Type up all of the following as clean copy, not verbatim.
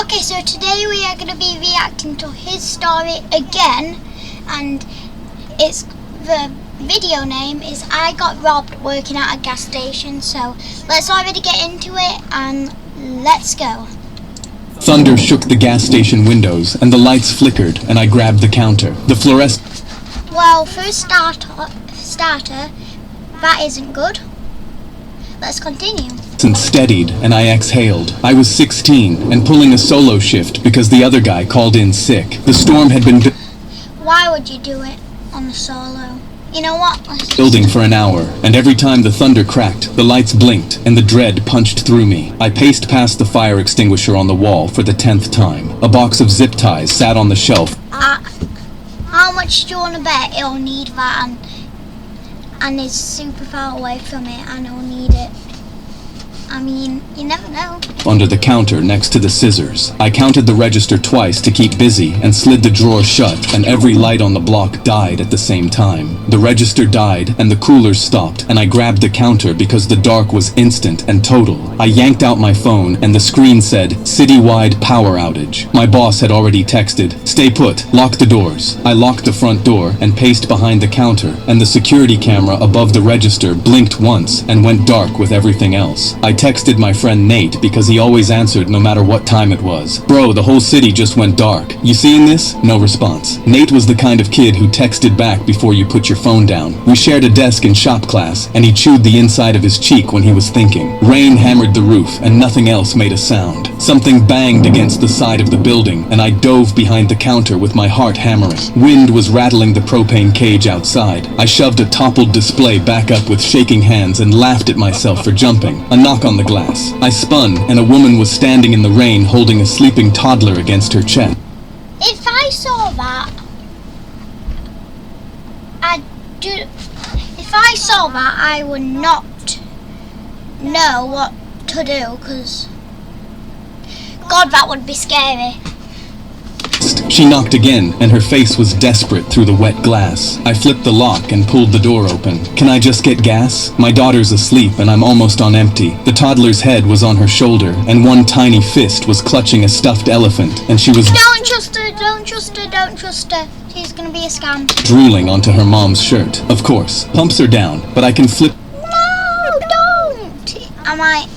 Okay, so today we are going to be reacting to his story again, and the video name is I Got Robbed Working at a Gas Station. So let's already get into it and let's go. Thunder shook the gas station windows and the lights flickered and I grabbed the counter. The fluorescent... Well, for a starter, that isn't good. Let's continue. steadied and I exhaled. I was 16 and pulling a solo shift because the other guy called in sick. The storm had been Why would you do it on the solo? You know what? building for an hour, and every time the thunder cracked, the lights blinked and the dread punched through me. I paced past the fire extinguisher on the wall for the 10th time. A box of zip ties sat on the shelf. How much do you want to bet it'll need that and it's super far away from it and it'll need it? I mean, you never know. Under the counter next to the scissors. I counted the register twice to keep busy and slid the drawer shut, and every light on the block died at the same time. The register died and the coolers stopped, and I grabbed the counter because the dark was instant and total. I yanked out my phone and the screen said, "Citywide power outage." My boss had already texted, "Stay put, lock the doors." I locked the front door and paced behind the counter, and the security camera above the register blinked once and went dark with everything else. I texted my friend Nate because he always answered no matter what time it was. "Bro, the whole city just went dark. You seeing this?" No response. Nate was the kind of kid who texted back before you put your phone down. We shared a desk in shop class, and he chewed the inside of his cheek when he was thinking. Rain hammered the roof, and nothing else made a sound. Something banged against the side of the building, and I dove behind the counter with my heart hammering. Wind was rattling the propane cage outside. I shoved a toppled display back up with shaking hands and laughed at myself for jumping. A knock on the glass. I spun, and a woman was standing in the rain holding a sleeping toddler against her chest. If I saw that, I would not know what to do, because God, that would be scary. She knocked again, and her face was desperate through the wet glass. I flipped the lock and pulled the door open. "Can I just get gas? My daughter's asleep and I'm almost on empty." The toddler's head was on her shoulder, and one tiny fist was clutching a stuffed elephant, and she was Don't trust her, don't trust her, don't trust her. She's gonna be a scam. drooling onto her mom's shirt. Of course, pumps are down, but I can flip No, don't!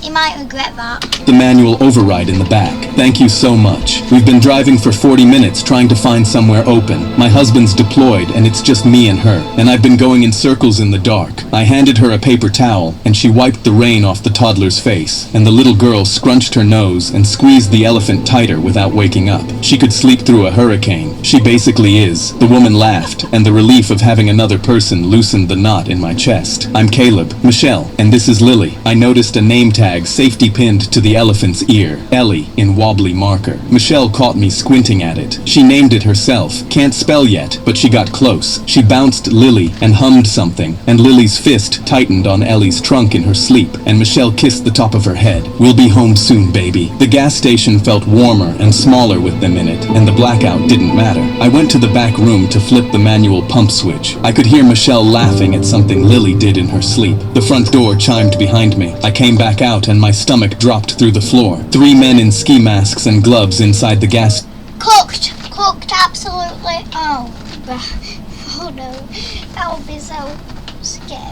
You might regret that. the manual override in the back. "Thank you so much. We've been driving for 40 minutes trying to find somewhere open. My husband's deployed and it's just me and her, and I've been going in circles in the dark." I handed her a paper towel and she wiped the rain off the toddler's face, and the little girl scrunched her nose and squeezed the elephant tighter without waking up. She could sleep through a hurricane. She basically is. The woman laughed, and the relief of having another person loosened the knot in my chest. "I'm Caleb, Michelle, and this is Lily." I noticed a name tag safety pinned to the elephant's ear, Ellie, in wobbly marker. Michelle caught me squinting at it. She named it herself. Can't spell yet, but she got close. She bounced Lily and hummed something, and Lily's fist tightened on Ellie's trunk in her sleep, and Michelle kissed the top of her head. "We'll be home soon, baby." The gas station felt warmer and smaller with them in it, and the blackout didn't matter. I went to the back room to flip the manual pump switch. I could hear Michelle laughing at something Lily did in her sleep. The front door chimed behind me. I came back out and my stomach dropped through the floor. 3 men in ski masks and gloves inside the gas. Cooked, absolutely. Oh no, that would be so scary.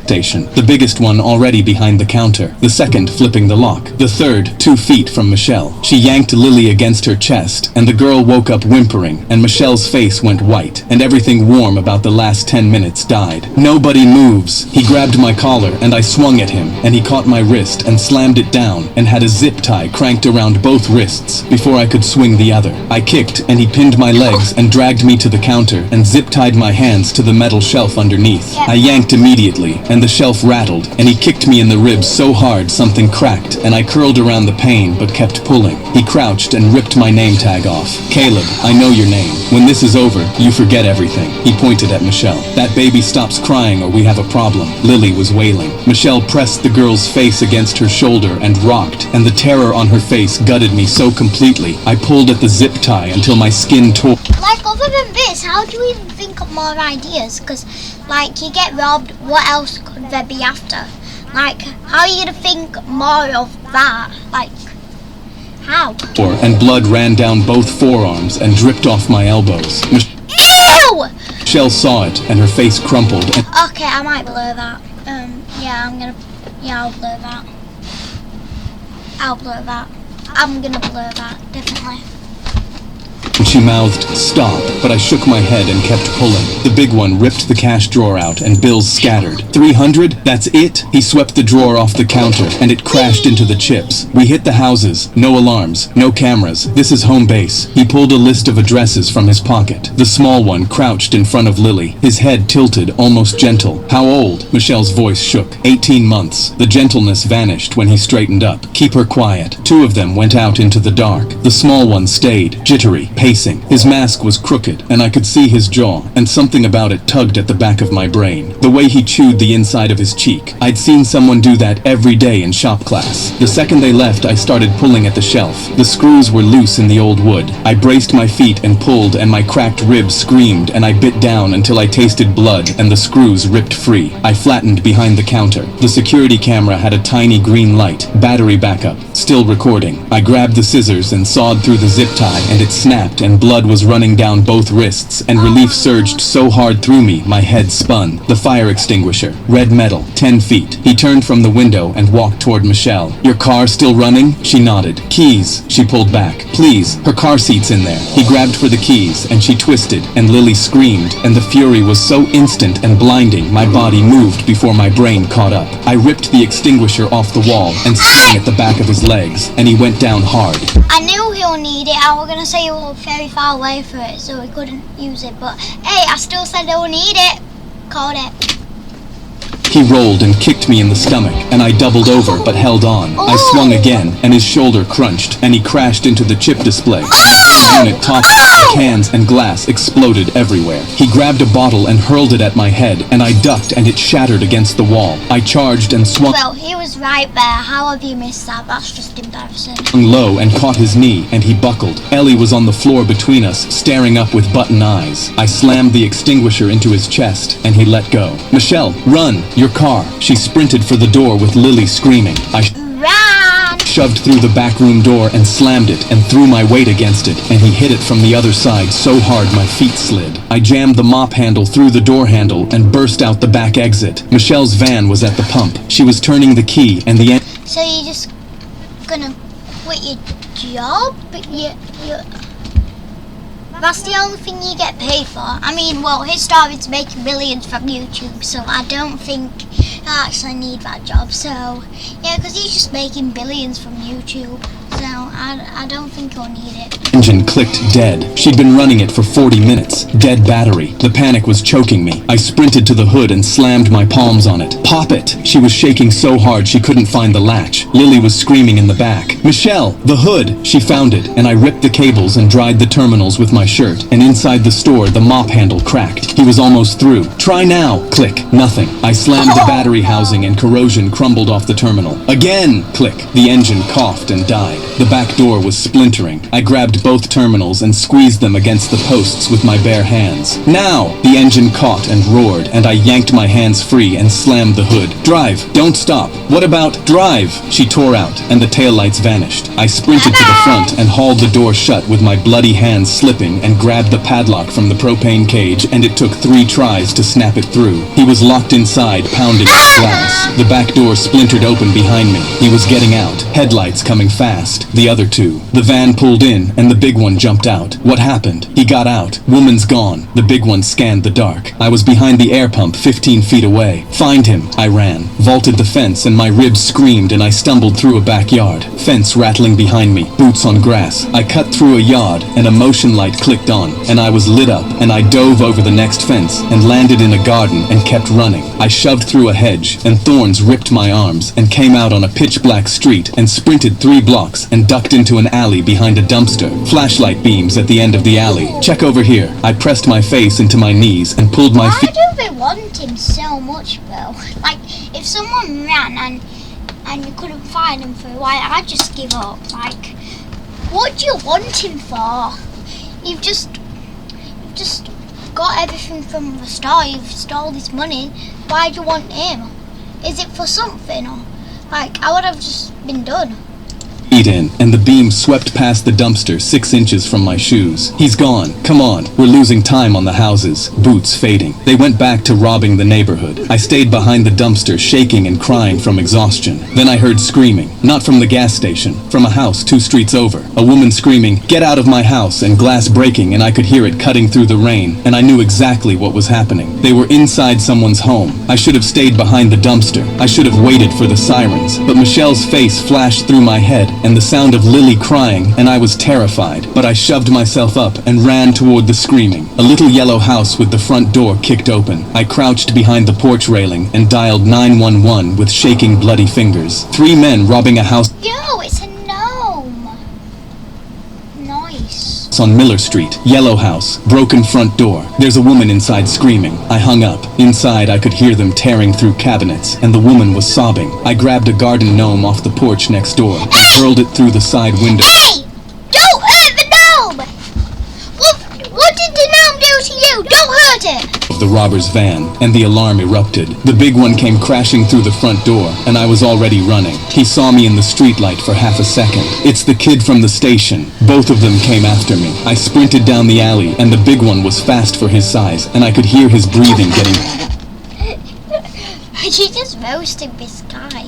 Station. The biggest one already behind the counter. The second flipping the lock. The third 2 feet from Michelle. She yanked Lily against her chest, and the girl woke up whimpering, and Michelle's face went white, and everything warm about the last 10 minutes died. "Nobody moves." He grabbed my collar, and I swung at him, and he caught my wrist and slammed it down, and had a zip tie cranked around both wrists before I could swing the other. I kicked, and he pinned my legs and dragged me to the counter, and zip-tied my hands to the metal shelf underneath. I yanked immediately, and the shelf rattled, and he kicked me in the ribs so hard something cracked, and I curled around the pain but kept pulling. He crouched and ripped my name tag off. "Caleb, I know your name. When this is over, you forget everything." He pointed at Michelle. "That baby stops crying or we have a problem." Lily was wailing. Michelle pressed the girl's face against her shoulder and rocked, and the terror on her face gutted me so completely. I pulled at the zip tie until my skin tore. Like, other than this, how do you even think of more ideas? Because, like, you get robbed, what else could there be after? Like, how are you going to think more of that? Like, How? And blood ran down both forearms and dripped off my elbows. Ew! Michelle saw it and her face crumpled. Okay, I might blur that. I'll blur that. I'm gonna blur that, definitely. She mouthed, "Stop," but I shook my head and kept pulling. The big one ripped the cash drawer out and bills scattered. 300? That's it? He swept the drawer off the counter and it crashed into the chips. We hit the houses. No alarms. No cameras. This is home base. He pulled a list of addresses from his pocket. The small one crouched in front of Lily, his head tilted, almost gentle. "How old?" Michelle's voice shook. 18 months. The gentleness vanished when he straightened up. "Keep her quiet." Two of them went out into the dark. The small one stayed, jittery, pacing. His mask was crooked, and I could see his jaw, and something about it tugged at the back of my brain. The way he chewed the inside of his cheek. I'd seen someone do that every day in shop class. The second they left, I started pulling at the shelf. The screws were loose in the old wood. I braced my feet and pulled, and my cracked ribs screamed, and I bit down until I tasted blood, and the screws ripped free. I flattened behind the counter. The security camera had a tiny green light. Battery backup. Still recording. I grabbed the scissors and sawed through the zip tie, and it snapped, and blood was running down both wrists, and relief surged so hard through me, my head spun. The fire extinguisher. Red metal. 10 feet. He turned from the window and walked toward Michelle. "Your car still running?" She nodded. "Keys." She pulled back. "Please, her car seat's in there." He grabbed for the keys, and she twisted, and Lily screamed, and the fury was so instant and blinding, my body moved before my brain caught up. I ripped the extinguisher off the wall and swung at the back of his legs, and he went down hard. I knew he'll need it. I was gonna say he was very far away for it, so he couldn't use it. But hey, I still said he'll need it. Called it. He rolled and kicked me in the stomach, and I doubled over but held on. I swung again, and his shoulder crunched, and he crashed into the chip display. The unit topped, cans and glass exploded everywhere. He grabbed a bottle and hurled it at my head, and I ducked, and it shattered against the wall. I charged and swung. Well, he was right there. How have you missed that? That's just embarrassing. Low and caught his knee, and he buckled. Ellie was on the floor between us, staring up with button eyes. I slammed the extinguisher into his chest, and he let go. "Michelle, run! Your car." She sprinted for the door with Lily screaming. I Ran! shoved through the back room door and slammed it and threw my weight against it, and he hit it from the other side so hard my feet slid. I jammed the mop handle through the door handle and burst out the back exit. Michelle's van was at the pump. She was turning the key, and the So you're just gonna quit your job? But that's the only thing you get paid for. I mean, well, his story's making millions from YouTube, so I don't think I actually need that job. So, yeah, because he's just making billions from YouTube. So, I don't think he'll need it. engine clicked dead. She'd been running it for 40 minutes. Dead battery. The panic was choking me. I sprinted to the hood and slammed my palms on it. "Pop it!" She was shaking so hard she couldn't find the latch. Lily was screaming in the back. "Michelle, the hood!" She found it, and I ripped the cables and dried the terminals with my shirt. And inside the store, the mop handle cracked. He was almost through. "Try now!" Click. Nothing. I slammed the battery housing and corrosion crumbled off the terminal. Again! Click. The engine coughed and died. The back door was splintering. I grabbed both terminals and squeezed them against the posts with my bare hands. "Now!" The engine caught and roared, and I yanked my hands free and slammed the hood. "Drive! Don't stop! What about drive?" She tore out, and the taillights vanished. I sprinted to the front and hauled the door shut with my bloody hands slipping and grabbed the padlock from the propane cage, and it took 3 tries to snap it through. He was locked inside, pounding on the glass. The back door splintered open behind me. He was getting out, headlights coming fast. The other 2. The van pulled in, and the big one jumped out. What happened? He got out. Woman's gone. The big one scanned the dark. I was behind the air pump 15 feet away. "Find him!" I ran. Vaulted the fence, and my ribs screamed, and I stumbled through a backyard. Fence rattling behind me. Boots on grass. I cut through a yard, and a motion light clicked on, and I was lit up, and I dove over the next fence, and landed in a garden, and kept running. I shoved through a hedge, and thorns ripped my arms, and came out on a pitch-black street, and sprinted 3 blocks, and ducked into an alley behind a dumpster. Flashlight beams at the end of the alley. "Check over here." I pressed my face into my knees, and pulled my feet. Why do they want him so much, though? Like, if someone ran and you couldn't find him for a while, I'd just give up. Like, what do you want him for? You've just got everything from the store. You've stole his money. Why do you want him? Is it for something? Or, like, I would have just been done. feet in, and the beam swept past the dumpster 6 inches from my shoes. He's gone. Come on. We're losing time on the houses. Boots fading. They went back to robbing the neighborhood. I stayed behind the dumpster, shaking and crying from exhaustion. Then I heard screaming. Not from the gas station. From a house 2 streets over. A woman screaming, "Get out of my house," and glass breaking, and I could hear it cutting through the rain, and I knew exactly what was happening. They were inside someone's home. I should have stayed behind the dumpster. I should have waited for the sirens. But Michelle's face flashed through my head, and the sound of Lily crying, and I was terrified. But I shoved myself up and ran toward the screaming. A little yellow house with the front door kicked open. I crouched behind the porch railing and dialed 911 with shaking bloody fingers. 3 men robbing a house Yo, it's a gnome. Nice. on Miller Street. Yellow house, broken front door. There's a woman inside screaming. I hung up. Inside I could hear them tearing through cabinets, and the woman was sobbing. I grabbed a garden gnome off the porch next door and hurled it through the side window. Hey! Don't hurt the gnome! What did the gnome do to you? Don't hurt it! Of the robber's van, and the alarm erupted. The big one came crashing through the front door, and I was already running. He saw me in the streetlight for half a second. It's the kid from the station. Both of them came after me. I sprinted down the alley, and the big one was fast for his size, and I could hear his breathing getting You just roasted this guy.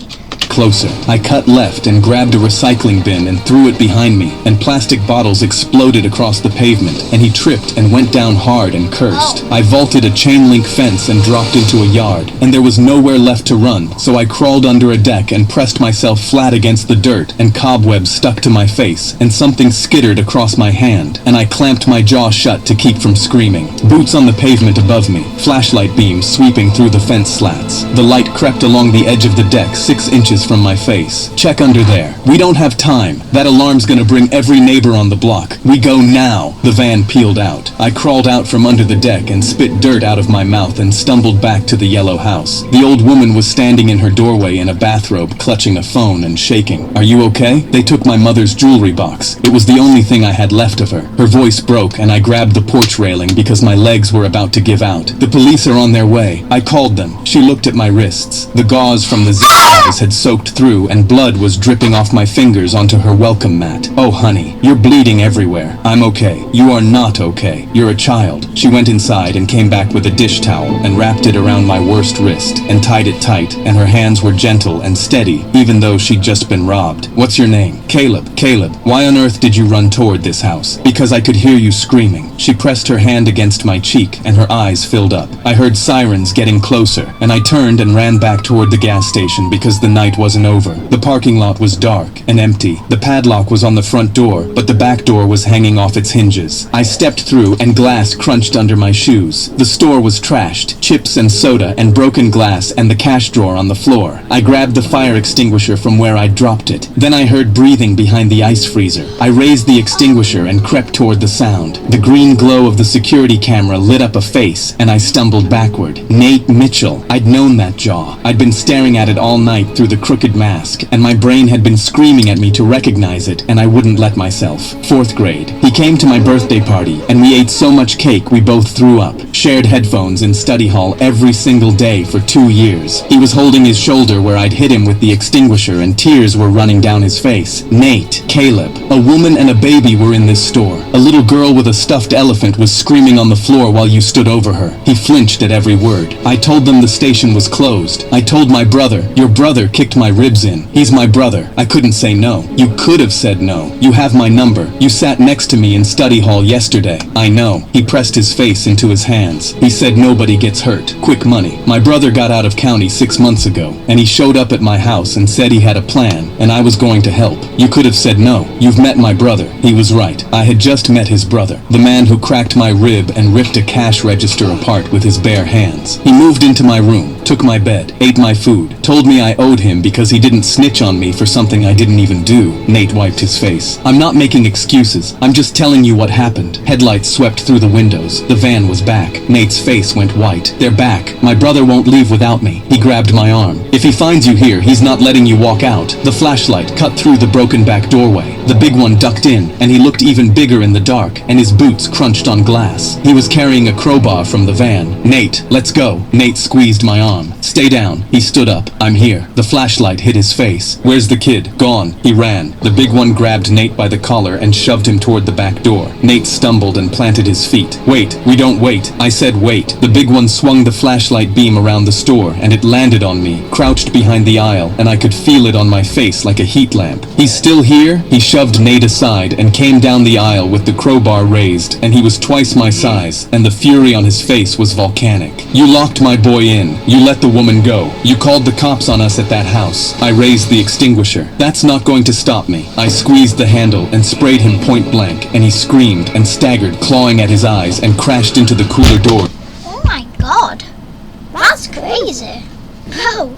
closer. I cut left and grabbed a recycling bin and threw it behind me, and plastic bottles exploded across the pavement, and he tripped and went down hard and cursed. I vaulted a chain link fence and dropped into a yard, and there was nowhere left to run, so I crawled under a deck and pressed myself flat against the dirt, and cobwebs stuck to my face, and something skittered across my hand, and I clamped my jaw shut to keep from screaming. Boots on the pavement above me, flashlight beams sweeping through the fence slats. The light crept along the edge of the deck 6 inches from my face. Check under there. We don't have time. That alarm's gonna bring every neighbor on the block. We go now. The van peeled out. I crawled out from under the deck and spit dirt out of my mouth and stumbled back to the yellow house. The old woman was standing in her doorway in a bathrobe, clutching a phone and shaking. "Are you okay?" They took my mother's jewelry box. It was the only thing I had left of her. Her voice broke and I grabbed the porch railing because my legs were about to give out. "The police are on their way." I called them. She looked at my wrists. The gauze from the zip ties had soaked through and blood was dripping off my fingers onto her welcome mat. "Oh honey, you're bleeding everywhere." "I'm okay." "You are not okay. You're a child." She went inside and came back with a dish towel and wrapped it around my worst wrist and tied it tight, and her hands were gentle and steady even though she'd just been robbed. "What's your name?" "Caleb." "Caleb, why on earth did you run toward this house?" "Because I could hear you screaming." She pressed her hand against my cheek and her eyes filled up. I heard sirens getting closer, and I turned and ran back toward the gas station because the night wasn't over. The parking lot was dark and empty. The padlock was on the front door, but the back door was hanging off its hinges. I stepped through and glass crunched under my shoes. The store was trashed, chips and soda and broken glass and the cash drawer on the floor. I grabbed the fire extinguisher from where I'd dropped it. Then I heard breathing behind the ice freezer. I raised the extinguisher and crept toward the sound. The green glow of the security camera lit up a face, and I stumbled backward. Nate Mitchell. I'd known that jaw. I'd been staring at it all night through the crooked mask, and my brain had been screaming at me to recognize it, and I wouldn't let myself. 4th grade. He came to my birthday party, and we ate so much cake we both threw up. Shared headphones in study hall every single day for 2 years. He was holding his shoulder where I'd hit him with the extinguisher, and tears were running down his face. Nate. Caleb. A woman and a baby were in this store. A little girl with a stuffed elephant was screaming on the floor while you stood over her. He flinched at every word. I told them the station was closed. I told my brother. Your brother kicked my ribs in. He's my brother. I couldn't say no. You could have said no. You have my number. You sat next to me in study hall yesterday. I know. He pressed his face into his hands. He said nobody gets hurt. Quick money. My brother got out of county 6 months ago, and he showed up at my house and said he had a plan, and I was going to help. You could have said no. You've met my brother. He was right. I had just met his brother. The man who cracked my rib and ripped a cash register apart with his bare hands. He moved into my room, took my bed, ate my food, told me I owed him because he didn't snitch on me for something I didn't even do. Nate wiped his face. I'm not making excuses. I'm just telling you what happened. Headlights swept through the windows. The van was back. Nate's face went white. They're back. My brother won't leave without me. He grabbed my arm. If he finds you here, he's not letting you walk out. The flashlight cut through the broken back doorway. The big one ducked in, and he looked even bigger in the dark, and his boots crunched on glass. He was carrying a crowbar from the van. Nate, let's go. Nate squeezed my arm. Stay down. He stood up. I'm here. The flashlight hit his face. Where's the kid? Gone. He ran. The big one grabbed Nate by the collar and shoved him toward the back door. Nate stumbled and planted his feet. Wait. We don't wait. I said wait. The big one swung the flashlight beam around the store and it landed on me, crouched behind the aisle, and I could feel it on my face like a heat lamp. He's still here? He shoved Nate aside and came down the aisle with the crowbar raised, and he was twice my size, and the fury on his face was volcanic. You locked my boy in. You let the woman go. You called the cops on us at that house. I raised the extinguisher. That's not going to stop me. I squeezed the handle and sprayed him point blank, and he screamed and staggered, clawing at his eyes, and crashed into the cooler door. Oh my god. That's crazy. Oh.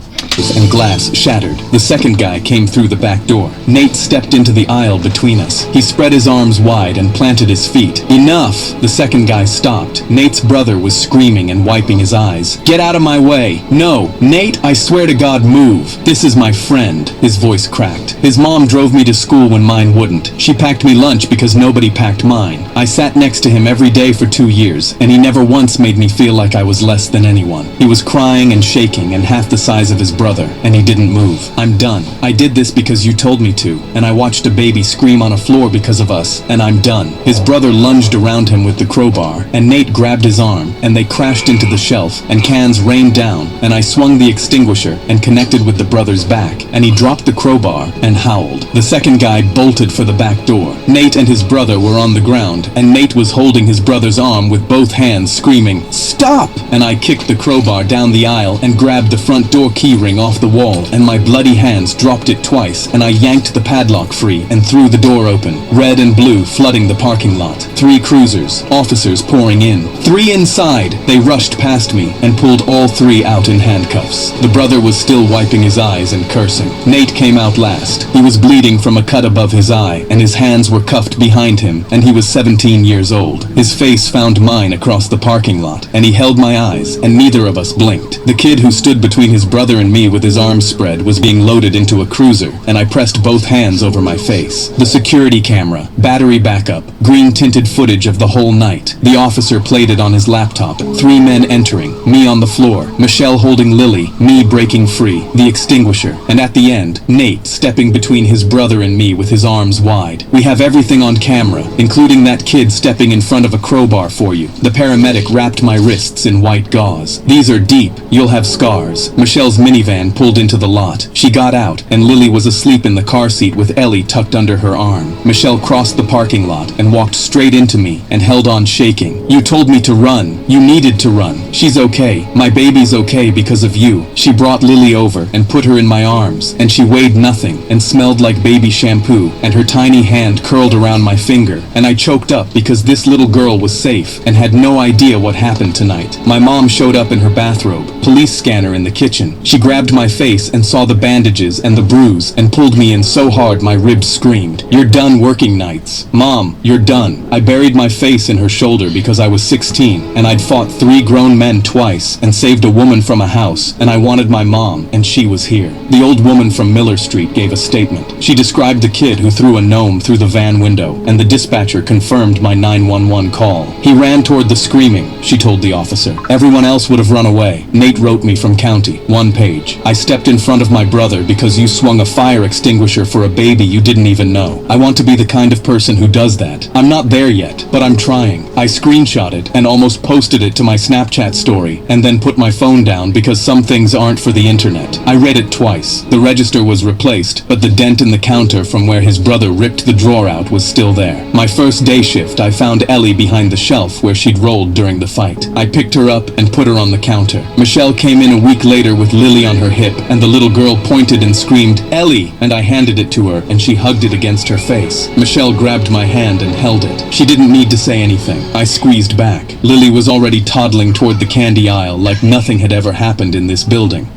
And glass shattered. The second guy came through the back door. Nate stepped into the aisle between us. He spread his arms wide and planted his feet. Enough! The second guy stopped. Nate's brother was screaming and wiping his eyes. Get out of my way! No! Nate, I swear to God, move! This is my friend. His voice cracked. His mom drove me to school when mine wouldn't. She packed me lunch because nobody packed mine. I sat next to him every day for 2 years, and he never once made me feel like I was less than anyone. He was crying and shaking and half the size of his brother, and he didn't move. I'm done. I did this because you told me to, and I watched a baby scream on a floor because of us, and I'm done. His brother lunged around him with the crowbar, and Nate grabbed his arm, and they crashed into the shelf, and cans rained down, and I swung the extinguisher and connected with the brother's back, and he dropped the crowbar and howled. The second guy bolted for the back door. Nate and his brother were on the ground, and Nate was holding his brother's arm with both hands, screaming, "Stop!" And I kicked the crowbar down the aisle and grabbed the front door keyring off the wall, and my bloody hands dropped it twice, and I yanked the padlock free and threw the door open. Red and blue flooding the parking lot. 3 cruisers, officers pouring in. 3 inside. They rushed past me and pulled all 3 out in handcuffs. The brother was still wiping his eyes and cursing. Nate came out last. He was bleeding from a cut above his eye, and his hands were cuffed behind him, and he was 17 years old. His face found mine across the parking lot, and he held my eyes, and neither of us blinked. The kid who stood between his brother and me with his arms spread was being loaded into a cruiser, and I pressed both hands over my face. The security camera, battery backup, green-tinted footage of the whole night. The officer played it on his laptop. 3 men entering, me on the floor, Michelle holding Lily, me breaking free, the extinguisher, and at the end, Nate stepping between his brother and me with his arms wide. We have everything on camera, including that kid stepping in front of a crowbar for you. The paramedic wrapped my wrists in white gauze. These are deep. You'll have scars. Michelle's minivan pulled into the lot. She got out, and Lily was asleep in the car seat with Ellie tucked under her arm. Michelle crossed the parking lot and walked straight into me and held on shaking. You told me to run. You needed to run. She's okay. My baby's okay because of you. She brought Lily over and put her in my arms, and she weighed nothing and smelled like baby shampoo, and her tiny hand curled around my finger, and I choked up because this little girl was safe and had no idea what happened tonight. My mom showed up in her bathrobe, police scanner in the kitchen. She grabbed my face and saw the bandages and the bruise and pulled me in so hard my ribs screamed. You're done working nights. Mom, you're done. I buried my face in her shoulder because I was 16 and I'd fought 3 grown men twice and saved a woman from a house, and I wanted my mom, and she was here. The old woman from Miller Street gave a statement. She described the kid who threw a gnome through the van window, and the dispatcher confirmed my 911 call. He ran toward the screaming, she told the officer. Everyone else would have run away. Nate wrote me from county, 1 page. I stepped in front of my brother because you swung a fire extinguisher for a baby you didn't even know. I want to be the kind of person who does that. I'm not there yet, but I'm trying. I screenshot it and almost posted it to my Snapchat story, and then put my phone down because some things aren't for the internet. I read it twice. The register was replaced, but the dent in the counter from where his brother ripped the drawer out was still there. My first day shift, I found Ellie behind the shelf where she'd rolled during the fight. I picked her up and put her on the counter. Michelle came in a week later with Lily on her hip, and the little girl pointed and screamed, "Ellie!" and I handed it to her, and she hugged it against her face. Michelle grabbed my hand and held it. She didn't need to say anything. I squeezed back. Lily was already toddling toward the candy aisle like nothing had ever happened in this building.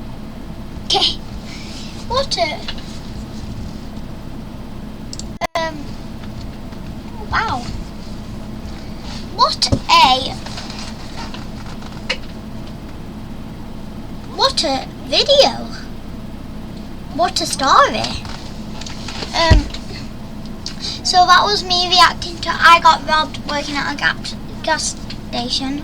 Okay. What a... Wow. What a video. What a story. So that was me reacting to I got robbed working at a gas station.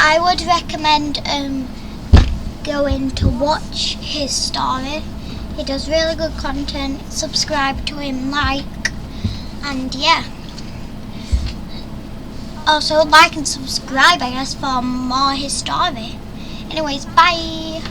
I would recommend going to watch his story. He does really good content. Subscribe to him, and yeah. Also like and subscribe, I guess, for more his story. Anyways, bye.